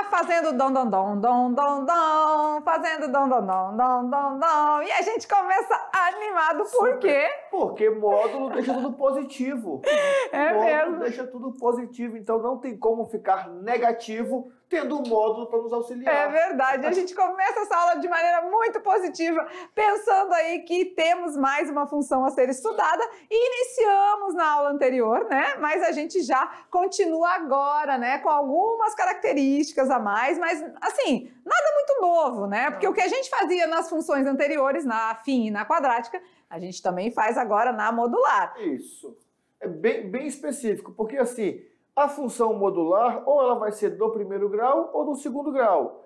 Fazendo dom, dom, dom, dom, dom, dom, fazendo dom, dom, dom, dom, dom, dom. E a gente começa animado, por quê? Porque módulo deixa tudo positivo. É módulo mesmo. deixa tudo positivo, então não tem como ficar negativo tendo um módulo para nos auxiliar. É verdade, a gente começa essa aula de maneira muito positiva, pensando aí que temos mais uma função a ser estudada e iniciamos na aula anterior, né? Mas a gente já continua agora, né? Com algumas características a mais, mas assim, nada muito novo, né? Porque o que a gente fazia nas funções anteriores, na afim e na quadrática, a gente também faz agora na modular. Isso. É bem específico, porque assim, a função modular, ou ela vai ser do primeiro grau ou do segundo grau.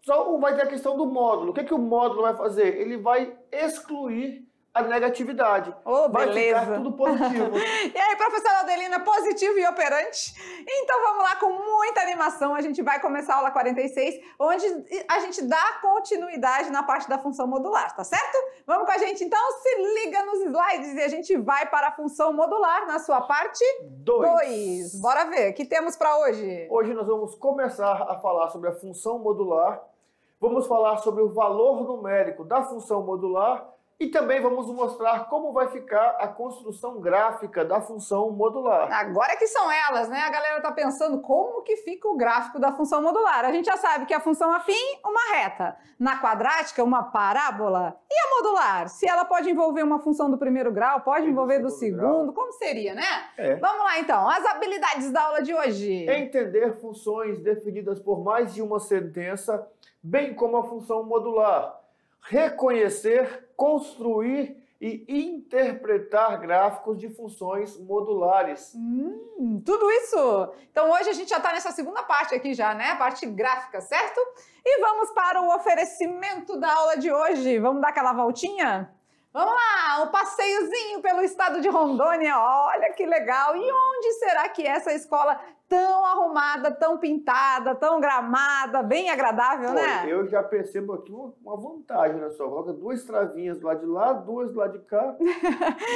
Só vai ter a questão do módulo. O que o módulo vai fazer? Ele vai excluir a negatividade. Vai beleza. ficar tudo positivo. E aí, professora Adelina, positivo e operante? Então vamos lá, com muita animação, a gente vai começar a aula 46, onde a gente dá continuidade na parte da função modular, tá certo? Vamos com a gente então, se liga nos slides e a gente vai para a função modular na sua parte 2. Bora ver, o que temos para hoje? Hoje nós vamos começar a falar sobre a função modular, vamos falar sobre o valor numérico da função modular, e também vamos mostrar como vai ficar a construção gráfica da função modular. Agora que são elas, né? A galera tá pensando como que fica o gráfico da função modular. A gente já sabe que a função afim, uma reta. Na quadrática, uma parábola. E a modular? Se ela pode envolver uma função do primeiro grau, pode envolver do segundo, como seria, né? Vamos lá então, as habilidades da aula de hoje. Entender funções definidas por mais de uma sentença, bem como a função modular. Reconhecer, construir e interpretar gráficos de funções modulares. Tudo isso! Então hoje a gente já está nessa segunda parte aqui já, né? A parte gráfica, certo? E vamos para o oferecimento da aula de hoje. Vamos dar aquela voltinha? Vamos lá, um passeiozinho pelo estado de Rondônia. Olha que legal! E onde será que é essa escola tão arrumada, tão pintada, tão gramada, bem agradável, né? Eu já percebo aqui uma vantagem, né, só? Coloca 2 travinhas do lado de lá, 2 do lado de cá,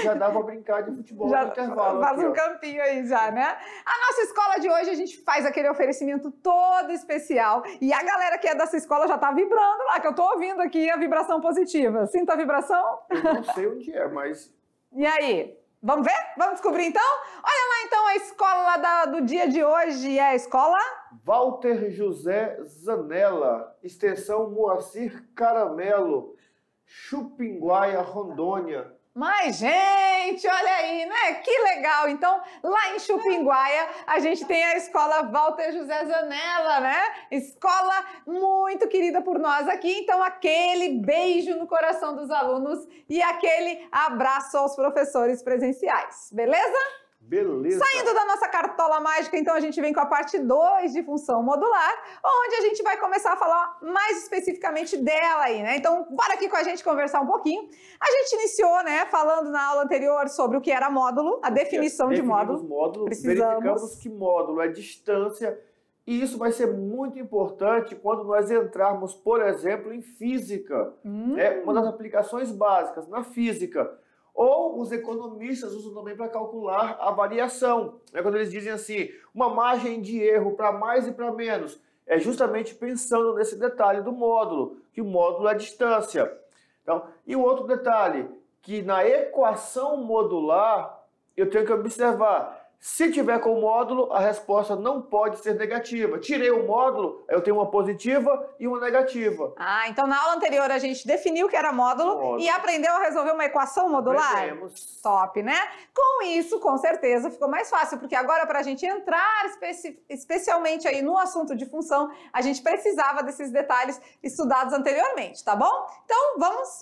já dá para brincar de futebol no intervalo. Faz aqui, um campinho aí já, né? A nossa escola de hoje, a gente faz aquele oferecimento todo especial e a galera que é dessa escola já tá vibrando lá, que eu tô ouvindo aqui a vibração positiva. Sinta a vibração? Eu não sei onde é, mas... E aí? Vamos ver? Vamos descobrir então? Olha lá então a escola lá do dia de hoje, é a escola... Walter José Zanella, extensão Moacir Caramelo, Chupinguaia, Rondônia. Mas, gente, olha aí, né? Que legal! Então, lá em Chupinguaia, a gente tem a escola Walter José Zanella, né? Escola muito querida por nós aqui. Então, aquele beijo no coração dos alunos e aquele abraço aos professores presenciais. Beleza? Beleza. Saindo da nossa cartola mágica, então a gente vem com a parte 2 de função modular, onde a gente vai começar a falar mais especificamente dela aí, né? Então, bora aqui com a gente conversar um pouquinho. A gente iniciou, né, falando na aula anterior sobre o que era módulo, a definição de módulo. Verificamos que módulo é distância, e isso vai ser muito importante quando nós entrarmos, por exemplo, em física. É uma das aplicações básicas na física. Ou os economistas usam também para calcular a variação. É quando eles dizem assim, uma margem de erro para mais e para menos. É justamente pensando nesse detalhe do módulo, que o módulo é a distância. Então, e o outro detalhe, que na equação modular, eu tenho que observar, se tiver com módulo, a resposta não pode ser negativa. Tirei o módulo, eu tenho uma positiva e uma negativa. Ah, então na aula anterior a gente definiu que era módulo e aprendeu a resolver uma equação modular? Aprendemos. Top, né? Com isso, com certeza, ficou mais fácil, porque agora para a gente entrar especialmente aí no assunto de função, a gente precisava desses detalhes estudados anteriormente, tá bom? Então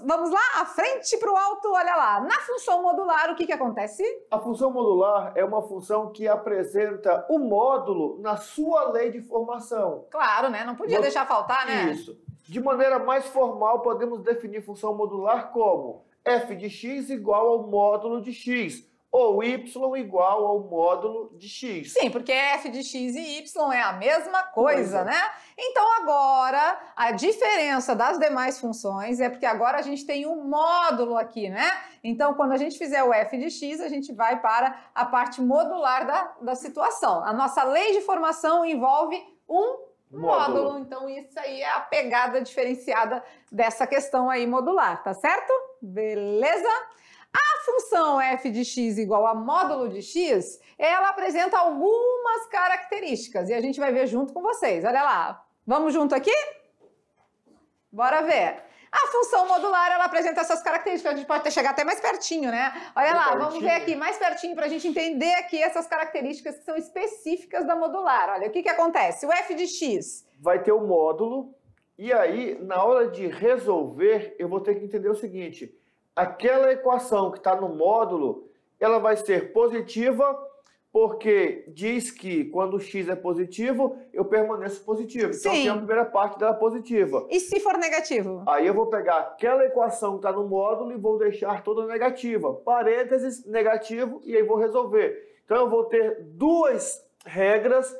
vamos lá, à frente para o alto, olha lá. Na função modular, o que acontece? A função modular é uma função que apresenta o módulo na sua lei de formação. Claro, né? Não podia deixar faltar, né? Isso. De maneira mais formal, podemos definir função modular como f de x igual ao módulo de x, ou y igual ao módulo de x. Sim, porque f de x e y é a mesma coisa, né? Então agora, a diferença das demais funções é porque agora a gente tem um módulo aqui, né? Então quando a gente fizer o f de x, a gente vai para a parte modular da situação. A nossa lei de formação envolve um módulo. Então isso aí é a pegada diferenciada dessa questão aí modular, tá certo? Beleza? A função f de x igual a módulo de x, ela apresenta algumas características e a gente vai ver junto com vocês. Olha lá, vamos junto aqui? Bora ver. A função modular, ela apresenta essas características, a gente pode chegar até mais pertinho, né? Olha lá, vamos ver aqui mais pertinho para a gente entender aqui essas características que são específicas da modular. Olha, o que acontece? O f de x vai ter o módulo e aí, na hora de resolver, eu vou ter que entender o seguinte: aquela equação que está no módulo, ela vai ser positiva porque diz que quando x é positivo, eu permaneço positivo. Então, tem a primeira parte dela positiva. E se for negativo? Aí eu vou pegar aquela equação que está no módulo e vou deixar toda negativa. Parênteses, negativo, e aí vou resolver. Então, eu vou ter duas regras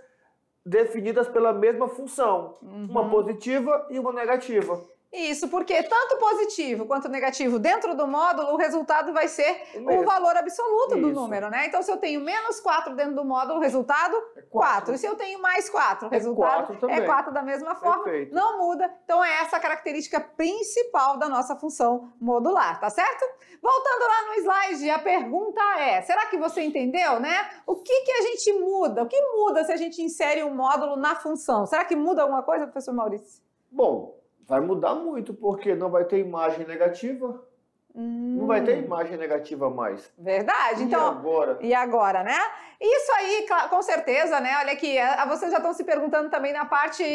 definidas pela mesma função. Uma positiva e uma negativa. Isso, porque tanto positivo quanto negativo dentro do módulo, o resultado vai ser o valor absoluto do número, né? Então, se eu tenho menos 4 dentro do módulo, o resultado é 4. E se eu tenho mais 4, o resultado é 4 da mesma forma. Perfeito. Não muda. Então, é essa a característica principal da nossa função modular, tá certo? Voltando lá no slide, a pergunta é, será que você entendeu, né? O que a gente muda? O que muda se a gente insere um módulo na função? Será que muda alguma coisa, professor Maurício? Bom, vai mudar muito, porque não vai ter imagem negativa. Não vai ter imagem negativa mais. Verdade. Então, e agora, né? Isso aí, com certeza, né? Olha aqui, vocês já estão se perguntando também na parte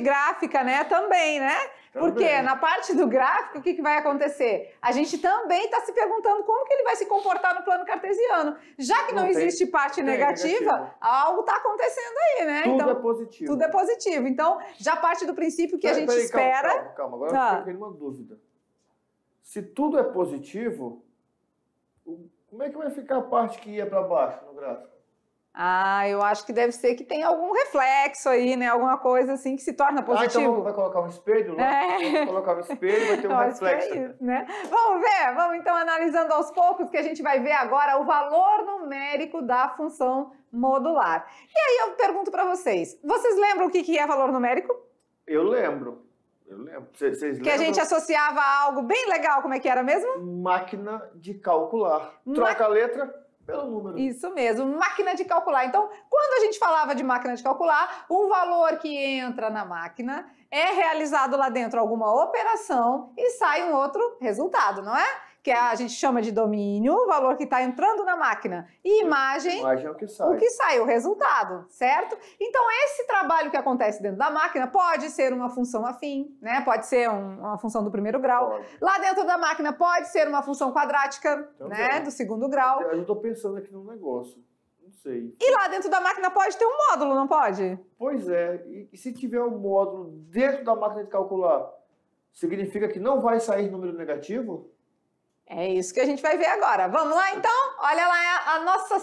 gráfica, né? Também, né? Porque na parte do gráfico, o que vai acontecer? A gente também está se perguntando como que ele vai se comportar no plano cartesiano. Já que não existe parte negativa, algo está acontecendo aí, né? Tudo é positivo. Tudo é positivo. Então, já parte do princípio que a gente espera... Calma. Agora eu fiquei uma dúvida. Se tudo é positivo, como é que vai ficar a parte que ia para baixo no gráfico? Ah, eu acho que deve ser que tem algum reflexo aí, né? Alguma coisa assim que se torna positivo. Então vai colocar um espelho lá? Vai colocar um espelho, vai ter um reflexo. É isso, né? Vamos ver, vamos então analisando aos poucos, que a gente vai ver agora o valor numérico da função modular. E aí eu pergunto para vocês lembram o que é valor numérico? Eu lembro. Vocês lembram? Que a gente associava a algo bem legal, como é que era mesmo? Máquina de calcular. Troca a letra pelo número. Isso mesmo, máquina de calcular. Então, quando a gente falava de máquina de calcular, um valor que entra na máquina é realizado lá dentro alguma operação e sai um outro resultado, não é? Que a gente chama de domínio, o valor que está entrando na máquina, e imagem é o que sai, o resultado, certo? Então, esse trabalho que acontece dentro da máquina pode ser uma função afim, né? Pode ser uma função do primeiro grau. Pode. Lá dentro da máquina pode ser uma função quadrática, né? Do segundo grau. Eu estou pensando aqui num negócio. Não sei. E lá dentro da máquina pode ter um módulo, não pode? Pois é. E se tiver um módulo dentro da máquina de calcular, significa que não vai sair número negativo? É isso que a gente vai ver agora. Vamos lá, então? Olha lá a nossa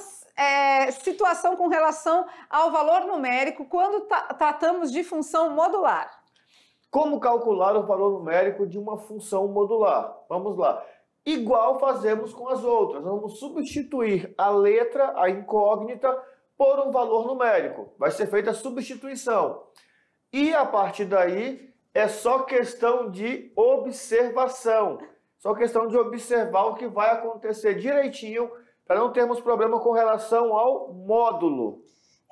situação com relação ao valor numérico quando tratamos de função modular. Como calcular o valor numérico de uma função modular? Vamos lá. Igual fazemos com as outras. Vamos substituir a letra, a incógnita, por um valor numérico. Vai ser feita a substituição. E a partir daí é só questão de observação. Só questão de observar o que vai acontecer direitinho para não termos problema com relação ao módulo.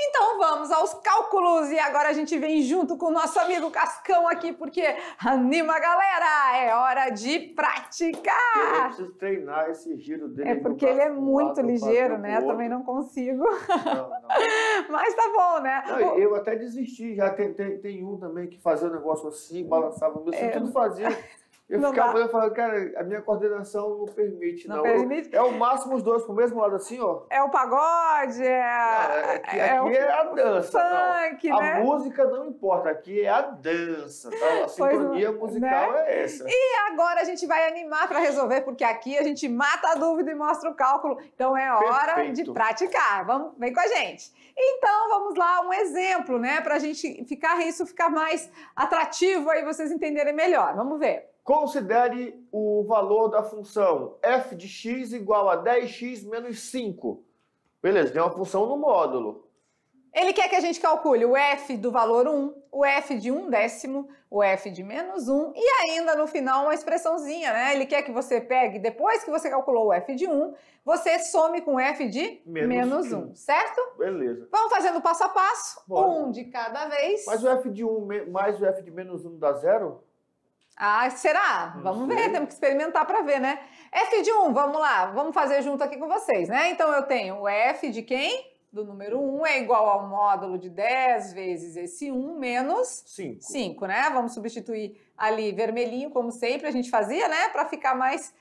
Então vamos aos cálculos e agora a gente vem junto com o nosso amigo Cascão aqui, porque anima a galera, é hora de praticar! Eu preciso treinar esse giro dele. É porque ele é muito ligeiro, né? Eu também não consigo. Não. Mas tá bom, né? Não, eu até desisti, já tem um também que fazia um negócio assim, balançava, meu sentido fazia. Eu Não ficava dá. olhando e falando, cara, a minha coordenação não permite, Não não. permite? É o máximo os dois pro mesmo lado assim, ó. É o pagode, Aqui é a dança, funk, não. né? A música não importa, aqui é a dança, tá? A sintonia musical é essa. E agora a gente vai animar para resolver, porque aqui a gente mata a dúvida e mostra o cálculo. Então é hora Perfeito. de praticar. Vem com a gente. Então vamos lá, um exemplo, né? Para a gente isso ficar mais atrativo aí, vocês entenderem melhor. Vamos ver. Considere o valor da função f de x igual a 10x menos 5. Beleza, tem uma função no módulo. Ele quer que a gente calcule o f do valor 1, o f de 1/10, o f de -1 e ainda no final uma expressãozinha, né? Ele quer que você pegue, depois que você calculou o f de 1, você some com o f de -1, certo? Beleza. Vamos fazendo passo a passo, Bora. um de cada vez. Mas o f de 1 mais o f de -1 dá 0? Ah, será? Não Vamos sei. ver, temos que experimentar para ver, né? F de 1, vamos lá, vamos fazer junto aqui com vocês, né? Então eu tenho o f de quem? Do número 1 é igual ao módulo de 10 vezes esse 1 menos 5, né? Vamos substituir ali vermelhinho, como sempre a gente fazia, né? Para ficar mais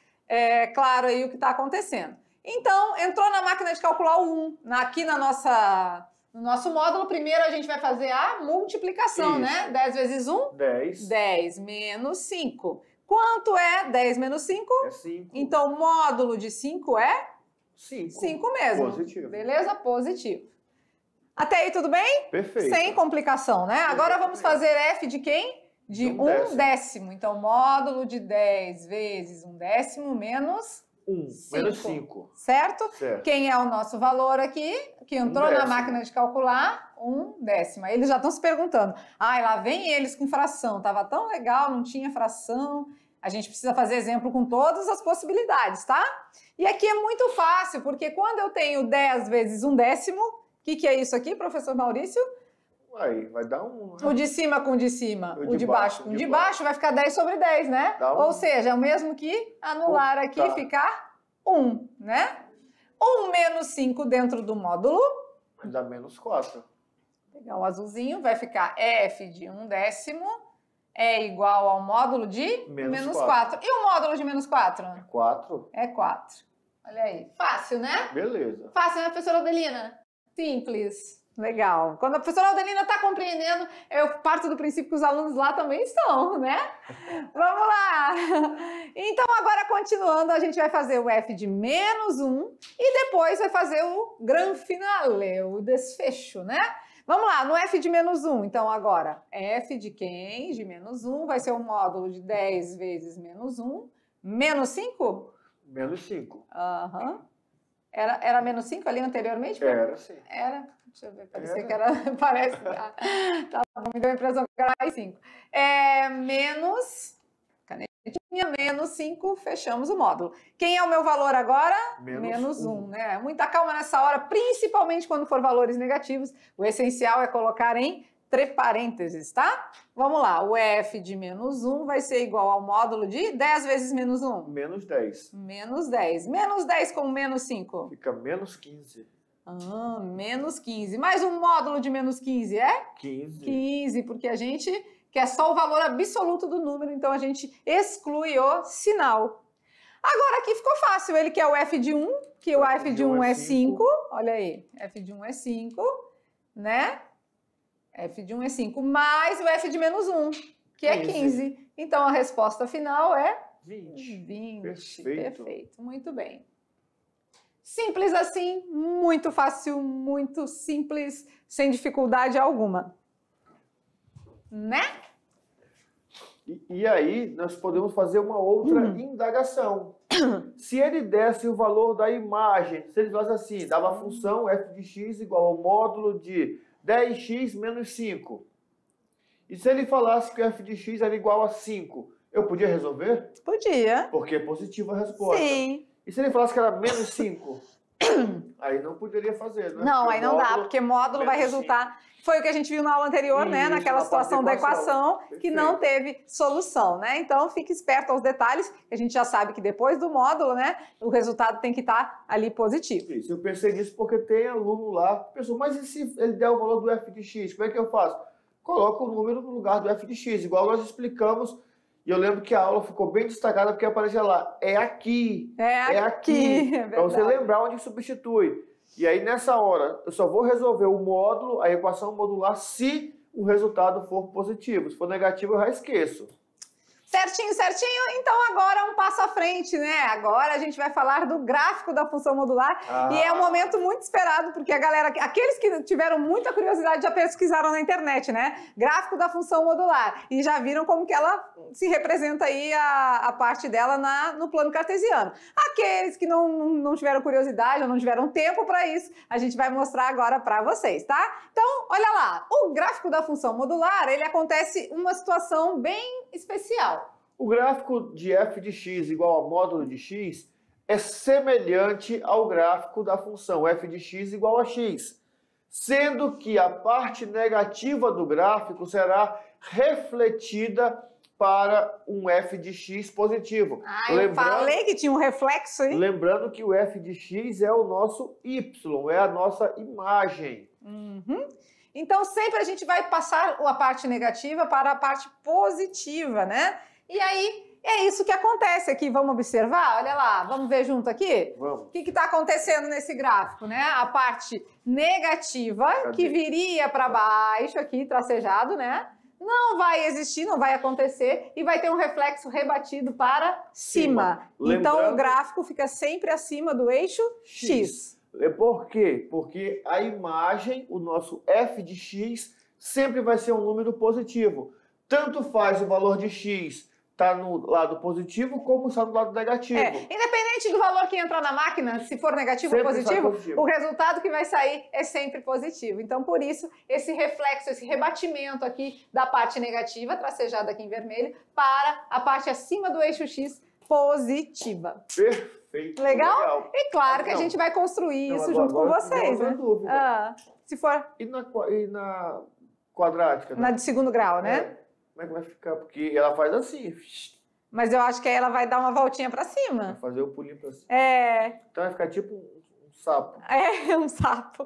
claro aí o que está acontecendo. Então, entrou na máquina de calcular o 1. Aqui no nosso módulo, primeiro a gente vai fazer a multiplicação, Isso. né? 10 vezes 1? 10. 10 menos 5. Quanto é 10 menos 5? É 5. Então, o módulo de 5 é 5. 5 mesmo. Positivo. Beleza? Positivo. Até aí tudo bem? Perfeito. Sem complicação, né? Agora vamos fazer f de quem? De 1/10. Então, módulo de 10 vezes 1/10 menos 1 menos 5. Certo? Certo. Quem é o nosso valor aqui? Que entrou 1/10. na máquina de calcular? 1/10. Eles já estão se perguntando. Ai, lá vem eles com fração. Tava tão legal, não tinha fração. A gente precisa fazer exemplo com todas as possibilidades, tá? E aqui é muito fácil, porque quando eu tenho 10 vezes 1/10, o que é isso aqui, professor Maurício? Aí, vai dar 1. Né? O de cima com o de cima, o de baixo com o de de baixo, vai ficar 10 sobre 10, né? Dá 1. Ou seja, é o mesmo que anular aqui e ficar 1, né? 1 menos 5 dentro do módulo. Vai dar menos 4. Vou pegar o azulzinho, vai ficar f de 1/10 é igual ao módulo de menos 4. E o módulo de menos 4? 4. É 4. Olha aí. Fácil, né? Beleza. Fácil, né, professora Adelina? Simples. Legal. Quando a professora Adelina está compreendendo, eu parto do princípio que os alunos lá também estão, né? Vamos lá! Então, agora continuando, a gente vai fazer o f de -1 e depois vai fazer o gran finale, o desfecho, né? Vamos lá, no f de -1, então agora, f de quem? De -1 vai ser o módulo de 10 vezes -1, menos 5? Menos 5. Aham. Era menos 5 ali anteriormente? Era, sim. Era. Deixa eu ver, parecia que era. Parece. Tá bom, me deu a impressão que era mais 5. Menos. Canetinha, menos 5, fechamos o módulo. Quem é o meu valor agora? Menos 1, né? Muita calma nessa hora, principalmente quando for valores negativos. O essencial é colocar entre parênteses, tá? Vamos lá, o f de -1 vai ser igual ao módulo de 10 vezes -1. Menos 10. Menos 10. Menos 10 com menos 5. Fica menos 15. Ah, menos 15. Mais um módulo de menos 15 é? 15. 15, porque a gente quer só o valor absoluto do número, então a gente exclui o sinal. Agora aqui ficou fácil, ele quer o f de 1, que o f de 1 é 5. Olha aí, f de 1 é 5, né? F de 1 é 5, mais o f de -1, que é 15. Então a resposta final é 20. Perfeito, muito bem. Simples assim, muito fácil, muito simples, sem dificuldade alguma. Né? E aí nós podemos fazer uma outra indagação. Se ele desse o valor da imagem, se ele falasse assim, dava a função f de x igual ao módulo de 10x menos 5. E se ele falasse que o f de x era igual a 5, eu podia resolver? Podia. Porque é positiva a resposta. Sim. E se ele falasse que era menos 5? Aí não poderia fazer, né? Não, aí não dá, porque módulo vai resultar... Foi o que a gente viu na aula anterior, Isso, né? Naquela situação da equação que não Perfeito. teve solução, né? Então, fique esperto aos detalhes, que a gente já sabe que depois do módulo, né? O resultado tem que estar ali positivo. Isso, eu pensei nisso porque tem aluno lá, pensou, mas e se ele der o valor do f de x, como é que eu faço? Coloca o número no lugar do f de x, igual nós explicamos E eu lembro que a aula ficou bem destacada porque aparecia lá, é aqui, É aqui. Para você lembrar onde substitui. E aí, nessa hora, eu só vou resolver o módulo, a equação modular, se o resultado for positivo. Se for negativo, eu já esqueço. Certinho, certinho. Então agora um passo à frente, né? Agora a gente vai falar do gráfico da função modular e é um momento muito esperado porque a galera, aqueles que tiveram muita curiosidade já pesquisaram na internet, né? Gráfico da função modular e já viram como que ela se representa aí a parte dela no plano cartesiano. Aqueles que não tiveram curiosidade ou não tiveram tempo para isso, a gente vai mostrar agora para vocês, tá? Então, olha lá, o gráfico da função modular, ele acontece uma situação bem especial. O gráfico de f de x igual a módulo de x é semelhante ao gráfico da função f de x igual a x, sendo que a parte negativa do gráfico será refletida para um f de x positivo. Eu falei que tinha um reflexo aí. Lembrando que o f de x é o nosso y, é a nossa imagem. Então sempre a gente vai passar a parte negativa para a parte positiva, né? E aí, é isso que acontece aqui. Vamos observar? Olha lá, vamos ver junto aqui? Vamos. O que está acontecendo nesse gráfico, né? A parte negativa, que viria para baixo aqui, tracejado, né? Não vai existir, não vai acontecer e vai ter um reflexo rebatido para cima. Então, o gráfico fica sempre acima do eixo X. Por quê? Porque a imagem, o nosso f de x, sempre vai ser um número positivo. Tanto faz o valor de x está no lado positivo, como está no lado negativo. Independente do valor que entra na máquina, se for negativo ou positivo, o resultado que vai sair é sempre positivo. Então, por isso, esse reflexo, esse rebatimento aqui da parte negativa, tracejada aqui em vermelho, para a parte acima do eixo X positiva. Perfeito. Legal? E claro que a gente vai construir isso junto com vocês, né? Se for... E na quadrática? Na de segundo grau, né? Como é que vai ficar? Porque ela faz assim. Mas eu acho que aí ela vai dar uma voltinha pra cima. Vai fazer o pulinho pra cima. Então vai ficar tipo um sapo. Um sapo.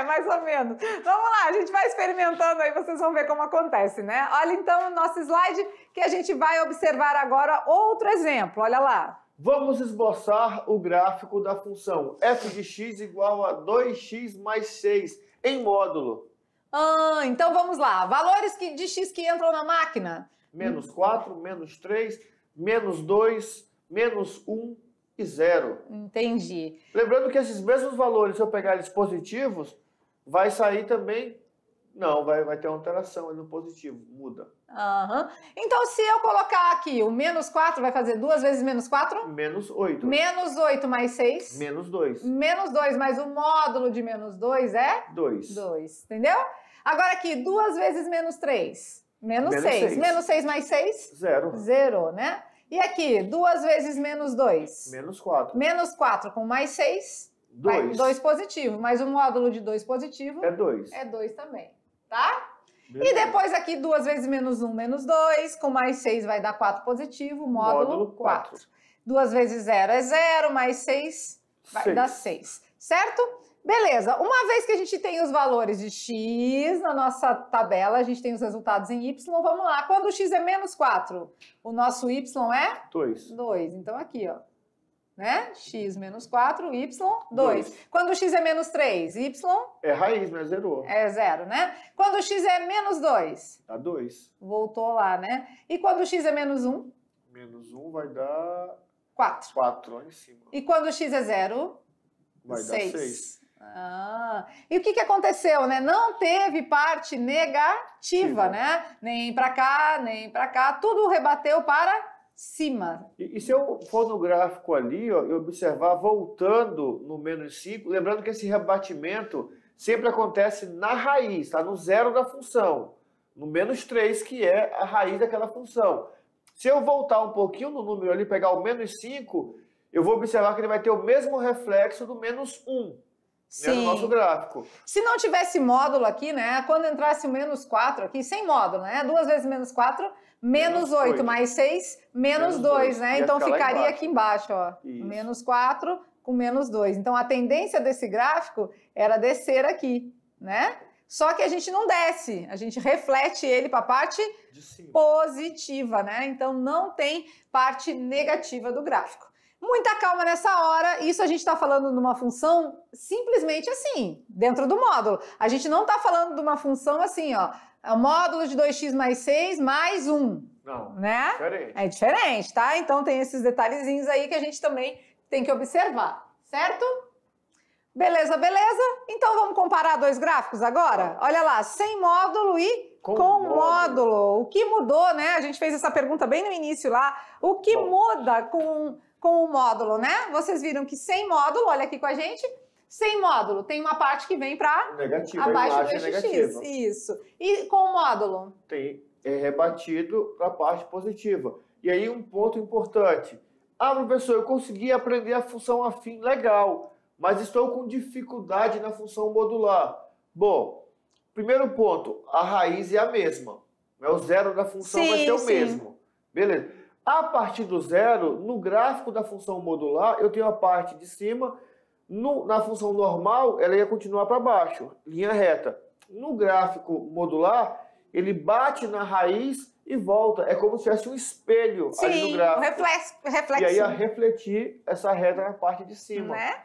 Mais ou menos. Vamos lá, a gente vai experimentando aí, vocês vão ver como acontece, né? Olha então o nosso slide que a gente vai observar agora outro exemplo. Olha lá. Vamos esboçar o gráfico da função f de x igual a 2x mais 6 em módulo. Então vamos lá. Valores de x que entram na máquina. Menos 4, menos 3, menos 2, menos 1 e 0. Entendi. Lembrando que esses mesmos valores, se eu pegar eles positivos, vai sair também... Não, vai ter uma alteração ali no positivo, muda. Então, se eu colocar aqui o menos 4, vai fazer 2 vezes menos 4? Menos 8. Menos 8 mais 6? Menos 2. Menos 2, mas o módulo de menos 2 é? 2. 2, entendeu? Agora aqui, 2 vezes menos 3? Menos 6. Menos 6 mais 6? 0. 0, né? E aqui, 2 vezes menos 2? Menos 4. Menos 4 com mais 6? 2. 2 positivo, mas o módulo de 2 positivo? É 2. É 2 também, tá? Beleza. E depois aqui, 2 vezes menos 1, menos 2, com mais 6 vai dar 4 positivo, módulo 4. 2 vezes 0 é 0, mais 6 vai dar 6, certo? Beleza, uma vez que a gente tem os valores de x na nossa tabela, a gente tem os resultados em y, vamos lá. Quando o x é menos 4, o nosso y é? 2. 2, então aqui, ó. Né? X menos 4, y, 2. Quando o x é menos 3, y? É raiz, mas zerou. É 0, né? Quando o x é menos 2? Dá 2. Voltou lá, né? E quando o x é menos 1? Menos 1 vai dar... 4. 4 lá em cima. E quando o x é 0? Vai dar 6. E o que aconteceu, né? Não teve parte negativa, né? Nem para cá, nem para cá. Tudo rebateu para cima. E se eu for no gráfico ali, ó, e observar voltando no menos 5, lembrando que esse rebatimento sempre acontece na raiz, tá? No zero da função. No menos 3, que é a raiz daquela função. Se eu voltar um pouquinho no número ali, pegar o menos 5, eu vou observar que ele vai ter o mesmo reflexo do menos 1. Sim. No nosso gráfico. Se não tivesse módulo aqui, né? Quando entrasse o menos 4 aqui, sem módulo, né? 2 vezes menos 4, menos 8 mais 6, menos 2, né? Então ficaria aqui embaixo, ó. Isso. Menos 4 com menos 2. Então a tendência desse gráfico era descer aqui, né? só que a gente não desce, a gente reflete ele para a parte De cima. positiva, né? Então não tem parte negativa do gráfico. Muita calma nessa hora, isso a gente está falando de uma função simplesmente assim, dentro do módulo. A gente não está falando de uma função assim, ó, é o módulo de 2x mais 6 mais 1. Não, Né? diferente. É diferente, tá? Então tem esses detalhezinhos aí que a gente também tem que observar, certo? Beleza, beleza? Então vamos comparar dois gráficos agora? Olha lá, sem módulo e com módulo. O que mudou, né? A gente fez essa pergunta bem no início lá. O que muda com o módulo, né? Vocês viram que sem módulo, olha aqui com a gente, sem módulo tem uma parte que vem para abaixo do eixo X. Isso. E com o módulo? É rebatido para a parte positiva. E aí um ponto importante. Ah, professor, eu consegui aprender a função afim, legal, mas estou com dificuldade na função modular. Bom, primeiro ponto, a raiz é a mesma. O zero da função vai ser o mesmo. Beleza. A partir do zero, no gráfico da função modular, eu tenho a parte de cima, na função normal, ela ia continuar para baixo, linha reta. No gráfico modular, ele bate na raiz e volta. É como se tivesse um espelho ali no gráfico. Reflexo. E aí ia refletir essa reta na parte de cima. Né?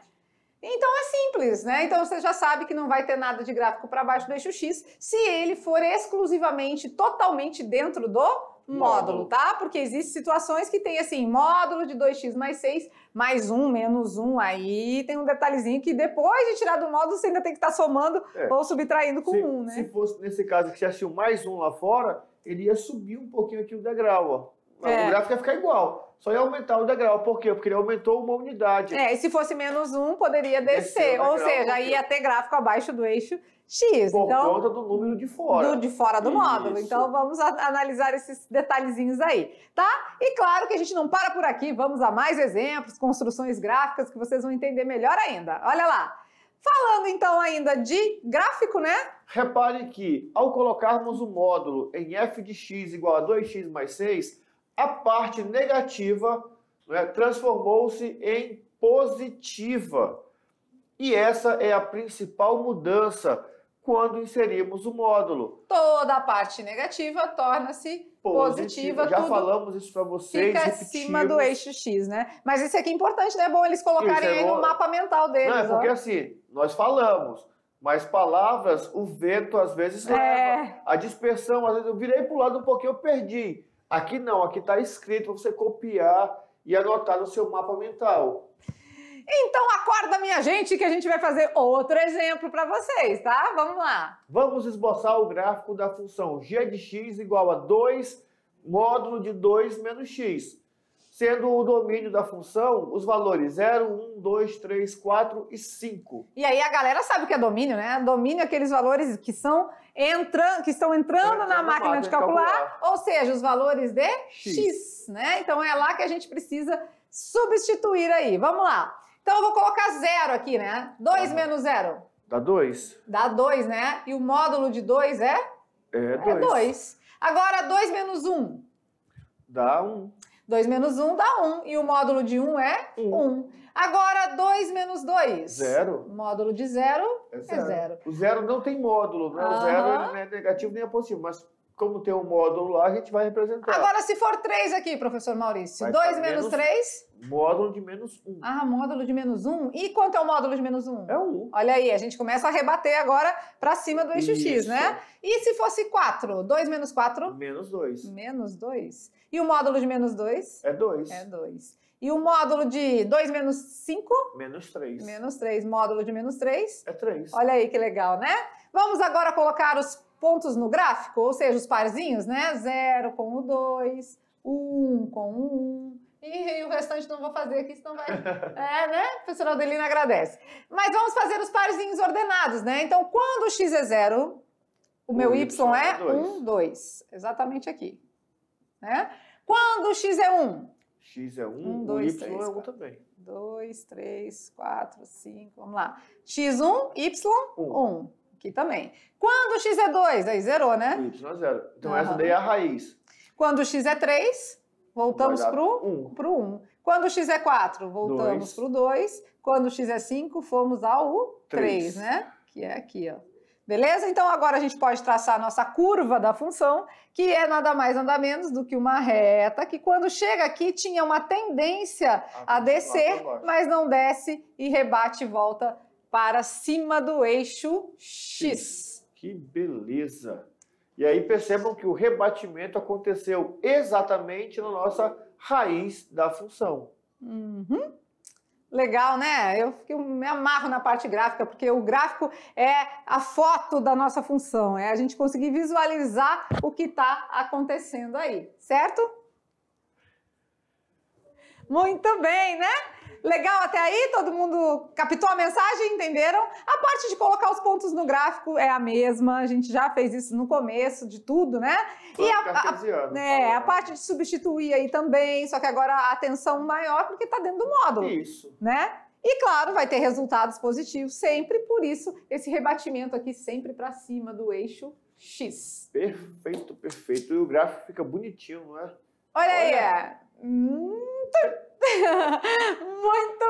Então é simples, né? Então você já sabe que não vai ter nada de gráfico para baixo do eixo X se ele for exclusivamente, totalmente dentro do módulo, tá? Porque existem situações que tem assim, módulo de 2x mais 6, mais 1, menos 1, aí tem um detalhezinho que depois de tirar do módulo você ainda tem que estar somando ou subtraindo com 1, né? Se fosse nesse caso que tivesse mais 1 lá fora, ele ia subir um pouquinho aqui o degrau, ó. O gráfico ia ficar igual, só ia aumentar o degrau. Por quê? Porque ele aumentou uma unidade. E se fosse menos 1, poderia descer, ou seja, ia ter gráfico abaixo do eixo X. Por conta do número de fora. De fora do módulo. Então vamos analisar esses detalhezinhos aí, tá? E claro que a gente não para por aqui, vamos a mais exemplos, construções gráficas que vocês vão entender melhor ainda. Olha lá. Falando então ainda de gráfico, né? Repare que ao colocarmos o módulo em f de x igual a 2x mais 6, a parte negativa, né, transformou-se em positiva. E essa é a principal mudança quando inserimos o módulo. Toda a parte negativa torna-se positiva. Já falamos isso para vocês. Fica acima do eixo X, né? Mas isso aqui é importante, né? É bom eles colocarem aí no mapa mental deles. Não, é porque assim, nós falamos, mas palavras, o vento às vezes leva. A dispersão, às vezes eu virei para o lado um pouquinho, eu perdi. Aqui não, aqui está escrito para você copiar e anotar no seu mapa mental. Então acorda, minha gente, que a gente vai fazer outro exemplo para vocês, tá? Vamos lá. Vamos esboçar o gráfico da função g de x igual a 2 módulo de 2 menos x, sendo o domínio da função os valores 0, 1, 2, 3, 4 e 5. E aí a galera sabe o que é domínio, né? Domínio é aqueles valores que estão entrando na máquina de calcular, ou seja, os valores de x, né? Então é lá que a gente precisa substituir aí. Vamos lá. Então eu vou colocar 0 aqui, né? 2 menos 0. Dá 2. Dá 2, né? E o módulo de 2 é? É 2. Agora 2 menos 1. Dá 1. 2 menos 1 dá 1. E o módulo de 1 é 1. Agora 2 menos 2. 0. Módulo de 0 é 0. O 0 não tem módulo, né? O 0 não é negativo nem é positivo, mas como tem um módulo lá, a gente vai representar. Agora, se for 3 aqui, professor Maurício, 2 menos 3? Módulo de menos 1. Ah, módulo de menos 1? E quanto é o módulo de menos 1? É 1. Olha aí, a gente começa a rebater agora para cima do eixo X, né? E se fosse 4? 2 menos 4? Menos 2. Menos 2. E o módulo de menos 2? É 2. É 2. E o módulo de 2 menos 5? Menos 3. Menos 3. Módulo de menos 3? É 3. Olha aí que legal, né? Vamos agora colocar os pontos no gráfico, ou seja, os parzinhos, né? 0 com o 2, 1 com o 1. E o restante não vou fazer aqui, senão vai... né? A professora Adelina agradece. Mas vamos fazer os parzinhos ordenados, né? Então, quando o x é 0, o meu y é 1, 2. Exatamente aqui. Né? Quando o x é 1? X é 1, 1, 2, o y 3, é 1 4. também. 2, 3, 4, 5, vamos lá. x1, y1. Aqui também. Quando o x é 2, aí zerou, né? O y é 0. Então essa daí é a raiz. Quando o x é 3, voltamos para o 1. Quando o x é 4, voltamos para o 2. Quando o x é 5, fomos ao 3, né? Que é aqui, ó. Beleza? Então agora a gente pode traçar a nossa curva da função, que é nada mais nada menos do que uma reta, que quando chega aqui tinha uma tendência a descer, mas não desce e rebate e volta para cima do eixo X. Que beleza! E aí percebam que o rebatimento aconteceu exatamente na nossa raiz da função. Uhum. Legal, né? Eu me amarro na parte gráfica, porque o gráfico é a foto da nossa função, é a gente conseguir visualizar o que está acontecendo aí, certo? Muito bem, né? Legal até aí? Todo mundo captou a mensagem? Entenderam? A parte de colocar os pontos no gráfico é a mesma, a gente já fez isso no começo de tudo, né? E a parte de substituir aí também, só que agora a atenção maior porque está dentro do módulo. Isso. Né? E claro, vai ter resultados positivos sempre, por isso esse rebatimento aqui sempre para cima do eixo X. Perfeito, perfeito. E o gráfico fica bonitinho, não é? Olha aí! Muito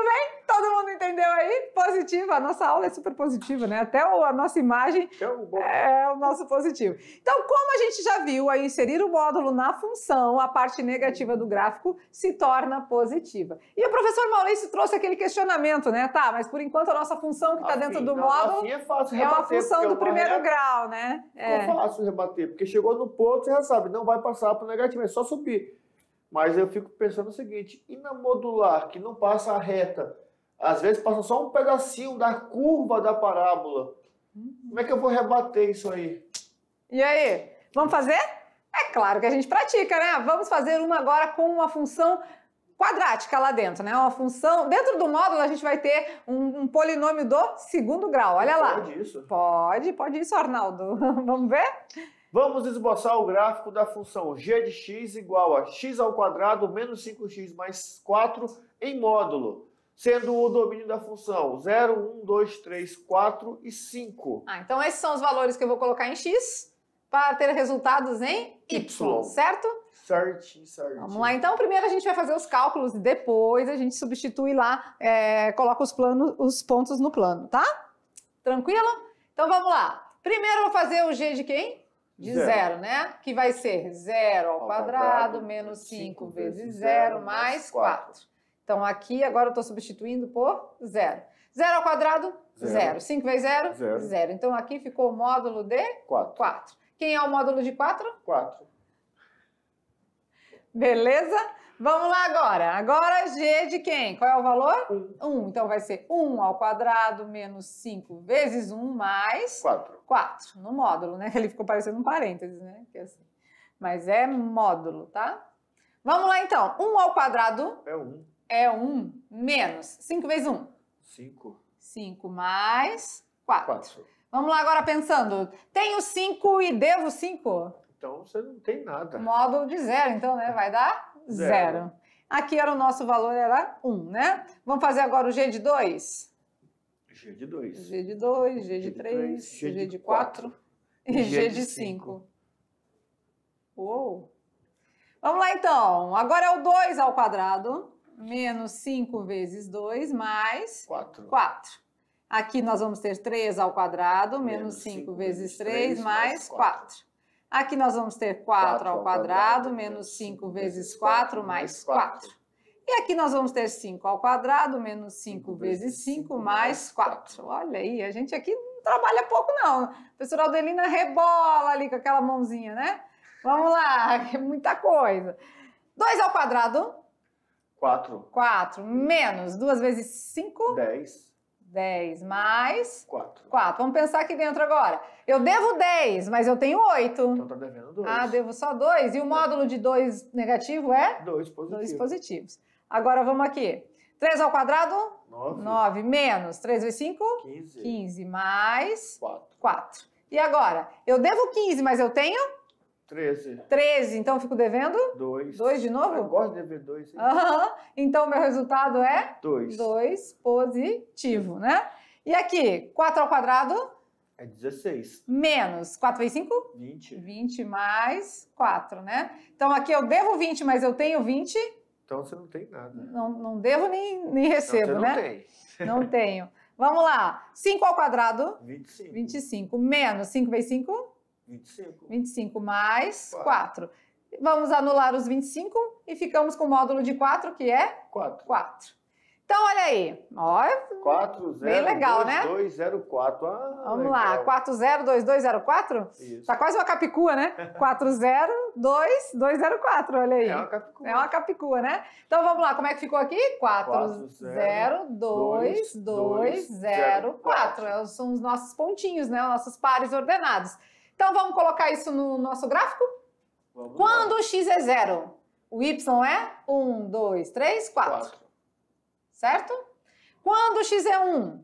bem, todo mundo entendeu aí? Positiva, a nossa aula é super positiva, né? Até a nossa imagem é o nosso positivo. Então, como a gente já viu, aí inserir o módulo na função, a parte negativa do gráfico se torna positiva. E o professor Maurício trouxe aquele questionamento, né? Tá, mas por enquanto a nossa função que está dentro do módulo é fácil rebater, uma função do primeiro grau, né? É fácil rebater, porque chegou no ponto, você já sabe, não vai passar para o negativo, é só subir. Mas eu fico pensando o seguinte, e na modular, que não passa a reta? Às vezes passa só um pedacinho da curva da parábola. Como é que eu vou rebater isso aí? E aí, vamos fazer? É claro que a gente pratica, né? Vamos fazer uma agora com uma função quadrática lá dentro, né? Uma função... Dentro do módulo a gente vai ter um polinômio do segundo grau, olha lá. Pode isso? Pode isso, Arnaldo. Vamos ver? Vamos esboçar o gráfico da função g de x igual a x ao quadrado menos 5x mais 4 em módulo, sendo o domínio da função 0, 1, 2, 3, 4 e 5. Então esses são os valores que eu vou colocar em x para ter resultados em y, certo? Certinho. Vamos lá, então primeiro a gente vai fazer os cálculos e depois a gente substitui lá, coloca os pontos no plano, tá? Tranquilo? Então vamos lá. Primeiro eu vou fazer o g de quem? De zero, né? Que vai ser 0 ao quadrado menos 5 vezes 0 mais 4. Então aqui agora eu estou substituindo por 0. 0 ao quadrado, 0. 5 vezes 0, 0. Então aqui ficou o módulo de 4. Quem é o módulo de 4? 4. Beleza? Vamos lá agora. Agora g de quem? Qual é o valor? 1. Então vai ser 1 ao quadrado menos 5 vezes 1 mais 4. No módulo, né? Ele ficou parecendo um parênteses, né? Que é assim. Mas é módulo, tá? Vamos lá então. 1 ao quadrado é 1 menos 5 vezes 1. 5. 5 mais 4. Vamos lá agora pensando. Tenho 5 e devo 5? Então você não tem nada. Módulo de 0, então, né? Vai dar 0. Aqui era o nosso valor, era 1, né? Vamos fazer agora o g de 2? G de 2. G de 2, G de 3, G de 4 e G de 5. Uou! Vamos lá, então. Agora é o 2 ao quadrado, menos 5 vezes 2, mais 4. Aqui nós vamos ter 3 ao quadrado, menos 5 vezes 3, mais 4. Aqui nós vamos ter 4 ao quadrado, menos 5 vezes 4, mais 4. E aqui nós vamos ter 5 ao quadrado, menos 5 vezes 5, mais 4. Olha aí, a gente aqui não trabalha pouco não. A professora Aldelina rebola ali com aquela mãozinha, né? Vamos lá, é muita coisa. 2 ao quadrado. 4 menos 2 vezes 5. 10 mais 4. Vamos pensar aqui dentro agora. Eu devo 10, mas eu tenho 8. Então tá devendo 2. Devo só 2. E o módulo de 2 negativo é? 2 positivos. 2 positivos. Agora vamos aqui. 3 ao quadrado? 9. Menos 3 vezes 5? 15 mais 4. E agora? Eu devo 15, mas eu tenho? 13. Então eu fico devendo? 2. 2 de novo? Eu gosto de dever 2. Então o meu resultado é? 2. 2 positivo, né? E aqui, 4 ao quadrado? É 16. Menos 4 vezes 5? 20. 20 mais 4, né? Então aqui eu devo 20, mas eu tenho 20. Então você não tem nada. Não devo nem recebo, não, né? Não tem. Não tenho. Vamos lá. 5 ao quadrado. 25. 25. Menos 5 vezes 5? 25. 25 mais 4. Vamos anular os 25 e ficamos com o módulo de 4, que é 4. 4. Então, olha aí. Olha, 4, 0, bem legal, 2, né? 2, 0, 4. Ah, vamos legal. lá. 402204? Isso. Tá quase uma capicua, né? 402204, olha aí. É uma capicua. É uma capicua, né? Então, vamos lá. Como é que ficou aqui? 402204. São os nossos pontinhos, né? Os nossos pares ordenados. Então, vamos colocar isso no nosso gráfico? Vamos Quando lá. o x é 0, o y é 1, 2, 3, 4. Certo? Quando o x é 1,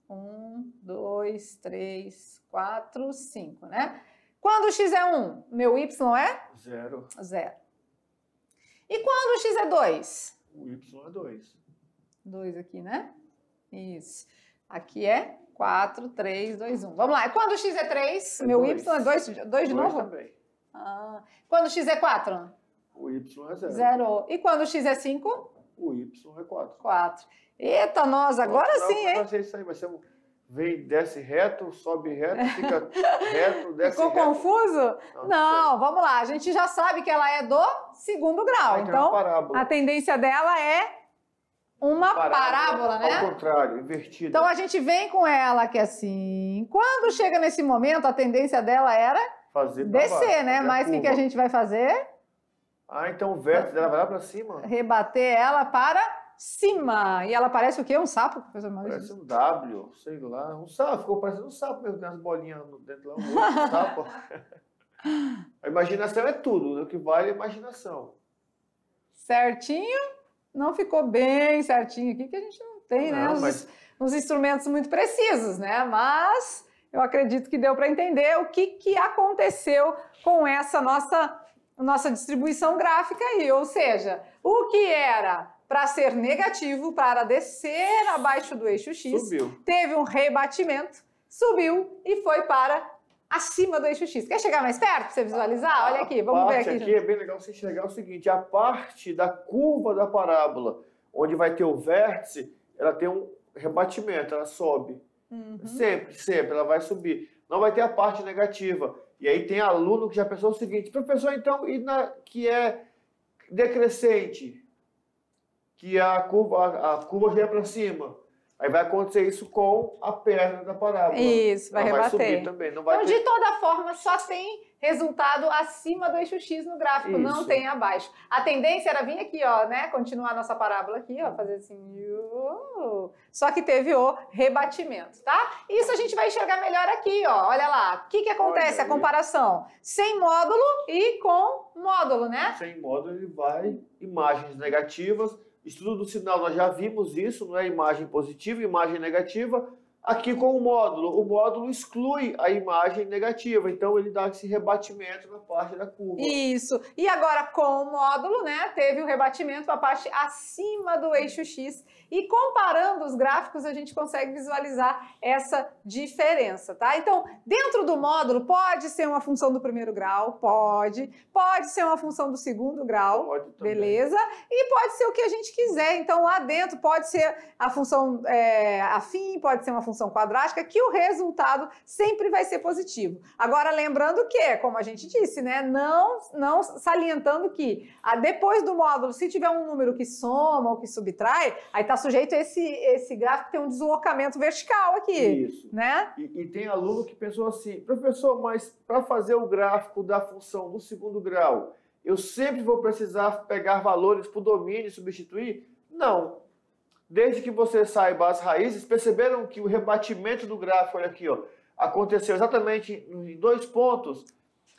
1, 2, 3, 4, 5, né? Quando o x é 1, meu y é? 0. 0. E quando o x é 2? O y é 2. 2 aqui, né? Isso. Aqui é 4, 3, 2, 1. Vamos lá. E quando o x é 3, É meu dois. y é 2 de novo? Também. Ah. Quando o x é 4? O y é 0. 0. E quando o x é 5? O y é 4. 4. Eita, nós, agora sim, hein? Não sei isso aí, vai ser vem, desce reto, sobe reto, fica reto, desce Ficou reto. confuso? Não, Não, vamos lá. A gente já sabe que ela é do segundo grau. Vai ter uma Então, parábola. a tendência dela é uma parábola, né? Ao contrário, invertida. Então, a gente vem com ela aqui assim. Quando chega nesse momento, a tendência dela era fazer pra descer, baixo, né? fazer Mas o que a gente vai fazer? Ah, então o vértice dela vai lá pra cima? Rebater ela para cima. E ela parece o quê? Um sapo, professor Maurício? Parece um W, sei lá. Um sapo, ficou parecendo um sapo mesmo, tem umas bolinhas dentro lá, um sapo. A imaginação é tudo, né? O que vale é a imaginação. Certinho? Não ficou bem certinho aqui, que a gente não tem, né? Os instrumentos muito precisos, né? Mas eu acredito que deu para entender o que aconteceu com essa nossa distribuição gráfica aí. Ou seja, o que era para ser negativo, para descer abaixo do eixo X, teve um rebatimento, subiu e foi para acima do eixo X. Quer chegar mais perto para você visualizar? Olha aqui, vamos ver aqui. A parte aqui é bem legal você enxergar o seguinte, a parte da curva da parábola, onde vai ter o vértice, ela tem um rebatimento, ela sobe. Sempre, ela vai subir. Não vai ter a parte negativa. E aí tem aluno que já pensou o seguinte, professor, então, que é decrescente, que a curva já é para cima. Aí vai acontecer isso com a perna da parábola. Isso, vai rebater. Vai subir também. Não vai então, de toda forma, só tem resultado acima do eixo X no gráfico, não tem abaixo. A tendência era vir aqui, ó, né? Continuar a nossa parábola aqui, ó, fazer assim. Só que teve o rebatimento, tá? Isso a gente vai enxergar melhor aqui, ó. Olha lá. O que acontece? A comparação sem módulo e com módulo, né? Sem módulo, ele vai imagens negativas. Estudo do sinal, nós já vimos isso, não é imagem positiva, imagem negativa. Aqui com o módulo exclui a imagem negativa, então ele dá esse rebatimento na parte da curva. Isso, e agora com o módulo, né, teve o rebatimento para a parte acima do eixo X, e comparando os gráficos a gente consegue visualizar essa diferença, tá? Então, dentro do módulo pode ser uma função do primeiro grau, pode ser uma função do segundo grau, beleza? E pode ser o que a gente quiser, então lá dentro pode ser a função afim, pode ser uma função quadrática, que o resultado sempre vai ser positivo. Agora, lembrando que, como a gente disse, né, não salientando que depois do módulo, se tiver um número que soma ou que subtrai, aí está sujeito a esse gráfico ter um deslocamento vertical aqui. Isso. Né? E tem aluno que pensou assim, professor, mas para fazer o gráfico da função do segundo grau, eu sempre vou precisar pegar valores para o domínio e substituir? Não. Desde que você saiba as raízes, perceberam que o rebatimento do gráfico, olha aqui, ó, aconteceu exatamente em 2 pontos.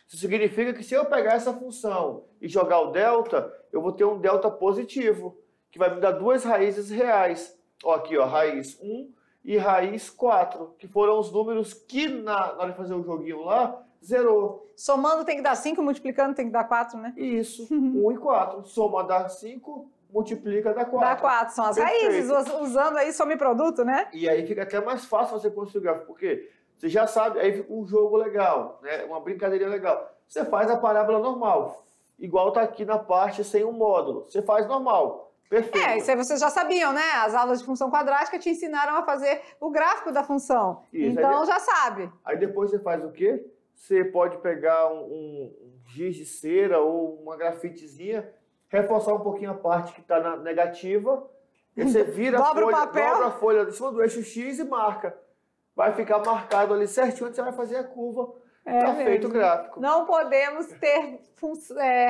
Isso significa que se eu pegar essa função e jogar o delta, eu vou ter um delta positivo, que vai me dar 2 raízes reais. Ó, aqui, ó, raiz 1 e raiz 4, que foram os números que na hora de fazer o joguinho lá, zerou. Somando tem que dar 5, multiplicando tem que dar 4, né? Isso, 1 e 4. Soma dá 5, multiplica, dá 4. Dá 4, são as raízes, usando aí somiproduto, né? E aí fica até mais fácil você construir o gráfico, porque você já sabe, aí fica um jogo legal, né? Uma brincadeira legal. Você faz a parábola normal, igual tá aqui na parte sem um módulo. Você faz normal, Perfeito. Isso aí vocês já sabiam, né? As aulas de função quadrática te ensinaram a fazer o gráfico da função. Isso, então aí, já sabe. Aí depois você faz o quê? Você pode pegar um giz de cera ou uma grafitezinha, reforçar um pouquinho a parte que está na negativa, e você vira dobra a folha em cima do eixo X e marca. Vai ficar marcado ali certinho onde você vai fazer a curva. Está feito o gráfico. Não podemos ter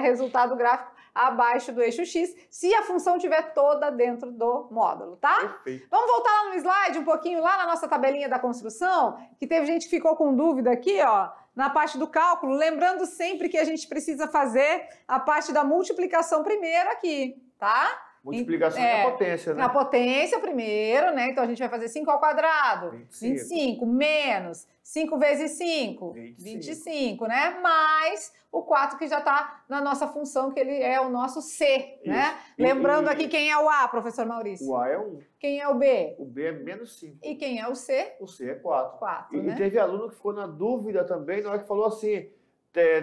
resultado gráfico abaixo do eixo X, se a função estiver toda dentro do módulo, tá? Perfeito. Vamos voltar lá no slide, um pouquinho lá na nossa tabelinha da construção, que teve gente que ficou com dúvida aqui, ó, na parte do cálculo, lembrando sempre que a gente precisa fazer a parte da multiplicação primeiro aqui, tá? Multiplicação é a potência, né? A potência primeiro, né? Então a gente vai fazer 5 ao quadrado, 25 menos 5 vezes 5, 25, né? Mais o 4 que já está na nossa função, que ele é o nosso C, né? Lembrando aqui quem é o A, professor Maurício. O A é 1. Quem é o B? O B é menos 5. E quem é o C? O C é 4. 4, E né? teve aluno que ficou na dúvida também, na hora que falou assim,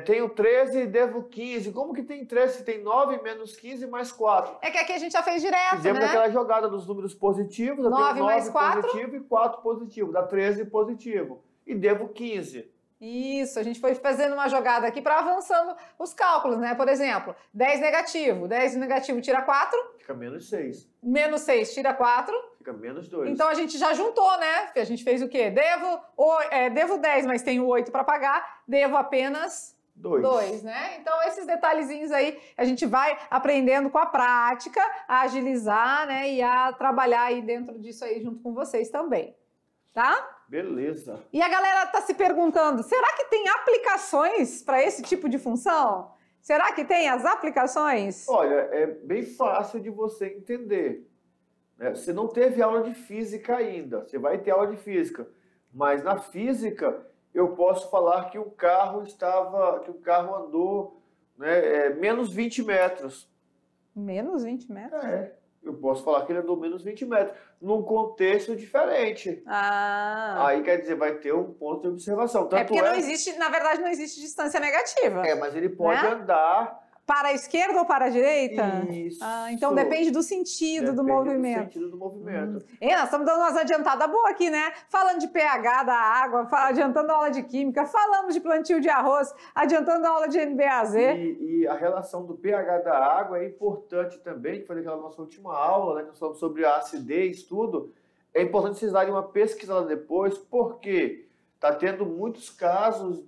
tenho 13 e devo 15. Como que tem 13 se tem 9 menos 15 mais 4? É que aqui a gente já fez direto, fizemos né? aquela jogada dos números positivos. 9 mais 4. Positivo e 4 positivo. Dá 13 positivo. E devo 15. Isso, a gente foi fazendo uma jogada aqui para avançando os cálculos, né? Por exemplo, 10 negativo. 10 negativo tira 4. Fica menos 6. Menos 6 tira 4. Fica menos 2. Então a gente já juntou, né? A gente fez o quê? Devo 10, mas tenho 8 para pagar. Devo apenas 2, né? Então esses detalhezinhos aí a gente vai aprendendo com a prática, a agilizar, né? E a trabalhar aí dentro disso aí junto com vocês também, tá? Beleza. E a galera tá se perguntando, será que tem aplicações para esse tipo de função? Será que tem as aplicações? Olha, é bem fácil de você entender. Né? Você não teve aula de física ainda, você vai ter aula de física. Mas na física, eu posso falar que o carro andou, né, menos 20 metros. Menos 20 metros? Eu posso falar que ele andou menos 20 metros, num contexto diferente. Aí quer dizer, vai ter um ponto de observação. Tanto porque não existe, na verdade, não existe distância negativa. Mas ele pode andar... Para a esquerda ou para a direita? Isso. Então depende do sentido do movimento. Do sentido do movimento. Nós estamos dando umas adiantadas boas aqui, né? Falando de pH da água, adiantando a aula de química, falamos de plantio de arroz, adiantando a aula de NBAZ. E a relação do pH da água é importante também, que foi naquela nossa última aula, né? Que nós falamos sobre a acidez, tudo. É importante vocês darem uma pesquisada depois, porque está tendo muitos casos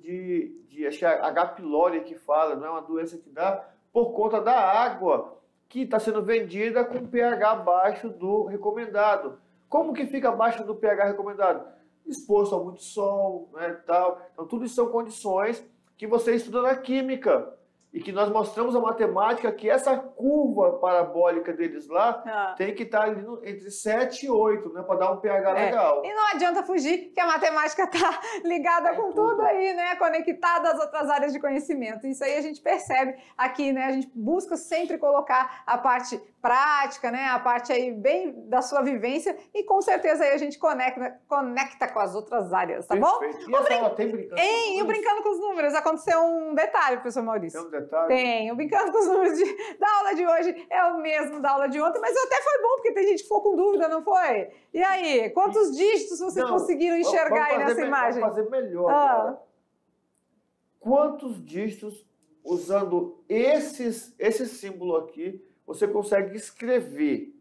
acho que é H. pylori que fala, não é uma doença que dá, por conta da água que está sendo vendida com pH abaixo do recomendado. Como que fica abaixo do pH recomendado? Exposto a muito sol, né, tal. Então, tudo isso são condições que você estuda na química e que nós mostramos a matemática que essa curva parabólica deles lá tem que estar ali entre 7 e 8, né, para dar um pH legal. E não adianta fugir que a matemática está ligada com tudo aí, né, conectada às outras áreas de conhecimento. Isso aí a gente percebe aqui, né, a gente busca sempre colocar a parte prática, né, a parte aí bem da sua vivência e com certeza aí a gente conecta com as outras áreas, tá bom? E essa aula tem brincando com os números? E o Brincando com os Números, aconteceu um detalhe, professor Maurício. Tem um detalhe? Tem, o Brincando com os Números da aula de hoje é o mesmo da aula de ontem, mas até foi bom, porque tem gente que ficou com dúvida, não foi? E aí, quantos dígitos vocês conseguiram enxergar aí nessa imagem? Vamos fazer melhor agora. Quantos dígitos, usando esse símbolo aqui, você consegue escrever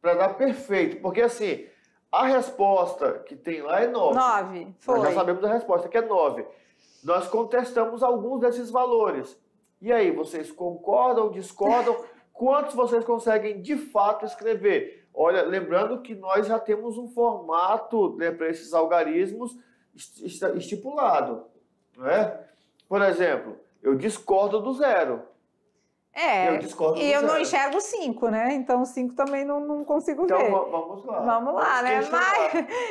para dar perfeito? Porque assim, a resposta que tem lá é 9. 9, foi. Nós já sabemos a resposta, que é 9. Nós contestamos alguns desses valores. E aí, vocês concordam, discordam? Quantos vocês conseguem de fato escrever? Olha, lembrando que nós já temos um formato, né, para esses algarismos estipulado. Não é? Por exemplo, eu discordo do 0. Eu não enxergo 5, né? Então 5 também não consigo ver. Então vamos lá. Vamos lá, né?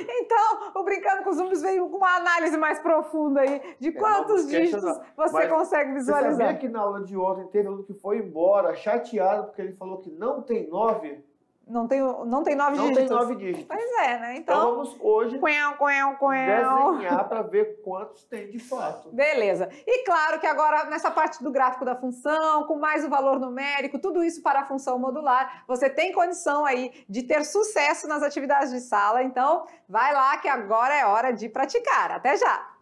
Então, o Brincando com os Números veio com uma análise mais profunda aí de quantos dígitos você consegue visualizar. Você sabia que na aula de ontem teve aluno que foi embora chateado porque ele falou que não tem 9? Não tem 9 dígitos. Não tem 9 dígitos. Pois é, né? Então vamos hoje desenhar para ver quantos tem de fato. Beleza. E claro que agora, nessa parte do gráfico da função, com mais o valor numérico, tudo isso para a função modular, você tem condição aí de ter sucesso nas atividades de sala. Então, vai lá que agora é hora de praticar. Até já!